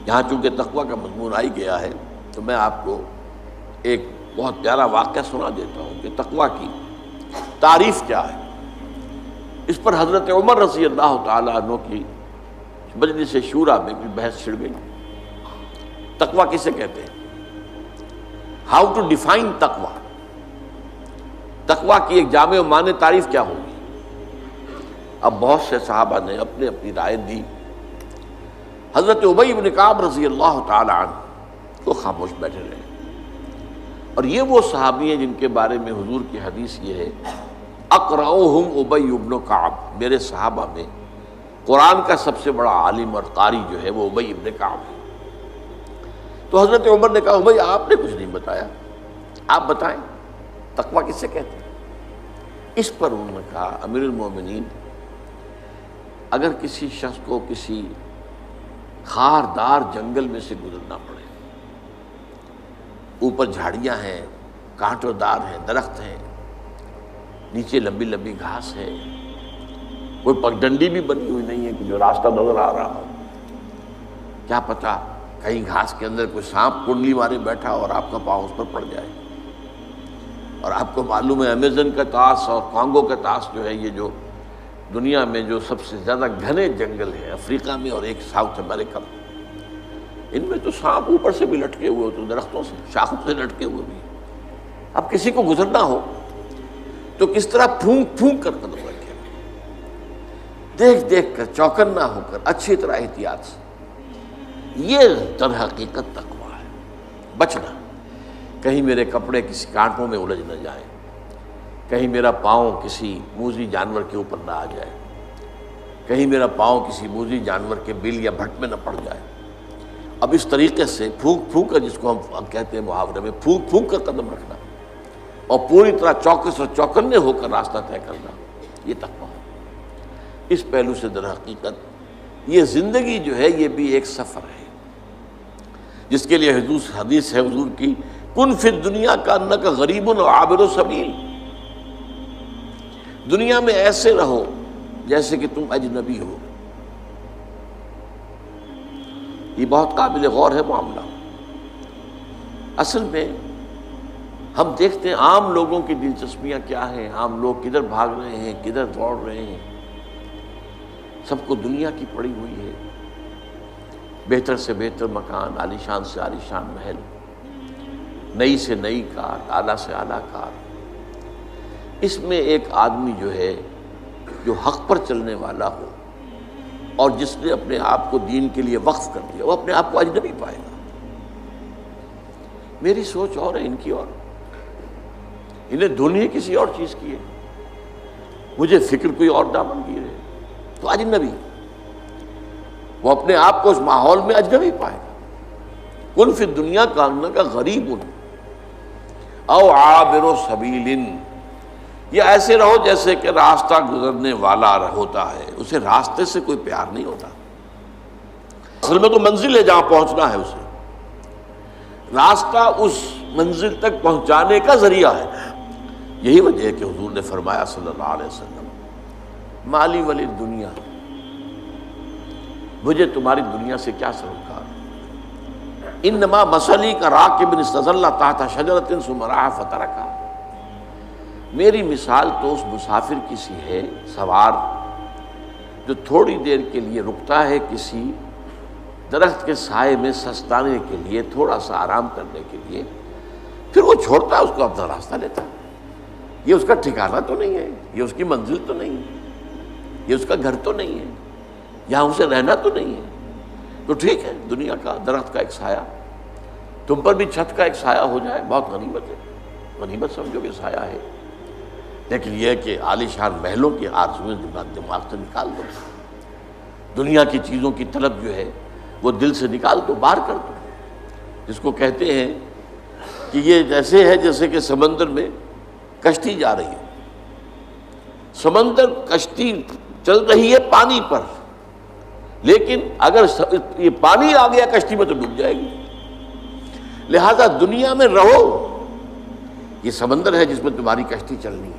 یہاں چونکہ تقویٰ کا مضمون آ ہی گیا ہے تو میں آپ کو ایک بہت پیارا واقعہ سنا دیتا ہوں کہ تقویٰ کی تعریف کیا ہے۔ اس پر حضرت عمر رضی اللہ تعالیٰ عنہ کی مجلس شورا میں بھی بحث چھڑ گئی۔ تقویٰ کسے کہتے ہیں؟ ہاؤ ٹو ڈیفائن تقویٰ، تقویٰ کی ایک جامع و معنی تعریف کیا ہوگی؟ اب بہت سے صحابہ نے اپنی اپنی رائے دی۔ حضرت ابی بن کعب رضی اللہ تعالی عنہ کو خاموش بیٹھے رہے، اور یہ وہ صحابی ہیں جن کے بارے میں حضور کی حدیث یہ ہے اقرؤہم ابی بن کعب، میرے صحابہ میں قرآن کا سب سے بڑا عالم اور قاری جو ہے وہ ابی بن کعب ہے۔ تو حضرت عمر نے کہا ابی آپ نے کچھ نہیں بتایا، آپ بتائیں تقویٰ کسے کہتے ہیں؟ اس پر انہوں نے کہا امیر المومنین، اگر کسی شخص کو کسی خاردار جنگل میں سے گزرنا پڑے، اوپر جھاڑیاں ہیں، کانٹوں دار ہیں، درخت ہیں، نیچے لمبی لمبی گھاس ہے، کوئی پگڈنڈی بھی بنی ہوئی نہیں ہے کہ جو راستہ نظر آ رہا ہو، کیا پتہ کہیں گھاس کے اندر کوئی سانپ کنڈلی مارے بیٹھا اور آپ کا پاؤں اس پر پڑ جائے۔ اور آپ کو معلوم ہے امیزن کا طاس اور کانگو کا طاس جو ہے یہ جو دنیا میں جو سب سے زیادہ گھنے جنگل ہیں افریقہ میں اور ایک ساؤتھ امریکہ میں، ان میں تو سانپ اوپر سے بھی لٹکے ہوئے ہوتے، درختوں سے شاخوں سے لٹکے ہوئے بھی۔ اب کسی کو گزرنا ہو تو کس طرح پھونک پھونک کر قدم رکھے، دیکھ دیکھ کر، چوکنا ہو کر، اچھی طرح احتیاط سے۔ یہ در حقیقت تقویٰ ہے، بچنا، کہیں میرے کپڑے کسی کانٹوں میں الجھ نہ جائیں، کہیں میرا پاؤں کسی موذی جانور کے اوپر نہ آ جائے، کہیں میرا پاؤں کسی موذی جانور کے بل یا بھٹ میں نہ پڑ جائے۔ اب اس طریقے سے پھونک پھونک کر، جس کو ہم کہتے ہیں محاورے میں پھونک پھونک کر قدم رکھنا اور پوری طرح چوکس اور چوکنے ہو کر راستہ طے کرنا، یہ تقویٰ ہے۔ اس پہلو سے در حقیقت یہ زندگی جو ہے یہ بھی ایک سفر ہے، جس کے لیے حدیث ہے حضور کی کن فی الدنیا کانک غریب و عابر سبیل، دنیا میں ایسے رہو جیسے کہ تم اجنبی ہو۔ یہ بہت قابل غور ہے معاملہ۔ اصل میں ہم دیکھتے ہیں عام لوگوں کی دلچسپیاں کیا ہیں، عام لوگ کدھر بھاگ رہے ہیں، کدھر دوڑ رہے ہیں۔ سب کو دنیا کی پڑی ہوئی ہے، بہتر سے بہتر مکان، عالیشان سے عالیشان محل، نئی سے نئی کار، اعلیٰ سے اعلیٰ کار۔ اس میں ایک آدمی جو ہے جو حق پر چلنے والا ہو اور جس نے اپنے آپ کو دین کے لیے وقف کر دیا، وہ اپنے آپ کو اجنبی پائے گا۔ میری سوچ اور ہے، ان کی اور، انہیں دھونی کسی اور چیز کی ہے، مجھے فکر کوئی اور دامن کی ہے، تو اجنبی، وہ اپنے آپ کو اس ماحول میں اجنبی پائے گا۔ کن فی الدنیا کانک غریب او عابر سبیل، یہ ایسے رہو جیسے کہ راستہ گزرنے والا ہوتا ہے، اسے راستے سے کوئی پیار نہیں ہوتا۔ اصل میں تو منزل ہے جہاں پہنچنا ہے، اسے راستہ اس منزل تک پہنچانے کا ذریعہ ہے۔ یہی وجہ ہے کہ حضور نے فرمایا صلی اللہ علیہ وسلم مالی ولی دنیا، مجھے تمہاری دنیا سے کیا سروکار، انما مثلی کا راکب استظل تحت شجرۃ ثم راح فترکھا، میری مثال تو اس مسافر کی سی ہے، سوار جو تھوڑی دیر کے لیے رکتا ہے کسی درخت کے سائے میں سستانے کے لیے، تھوڑا سا آرام کرنے کے لیے، پھر وہ چھوڑتا ہے اس کو، اپنا راستہ لیتا ہے۔ یہ اس کا ٹھکانہ تو نہیں ہے، یہ اس کی منزل تو نہیں ہے، یہ اس کا گھر تو نہیں ہے، یہاں اسے رہنا تو نہیں ہے۔ تو ٹھیک ہے، دنیا کا درخت کا ایک سایہ، تم پر بھی چھت کا ایک سایہ ہو جائے، بہت غنیمت ہے، غنیمت سمجھو کہ سایہ ہے۔ لیکن یہ ہے کہ عالیشان محلوں کی آرزویں دماغ سے نکال دو، دنیا کی چیزوں کی طلب جو ہے وہ دل سے نکال دو، باہر کر دو۔ جس کو کہتے ہیں کہ یہ ایسے ہے جیسے کہ سمندر میں کشتی جا رہی ہے، سمندر کشتی چل رہی ہے پانی پر، لیکن اگر یہ پانی آ گیا کشتی میں تو ڈوب جائے گی۔ لہذا دنیا میں رہو، یہ سمندر ہے جس میں تمہاری کشتی چلنی ہے،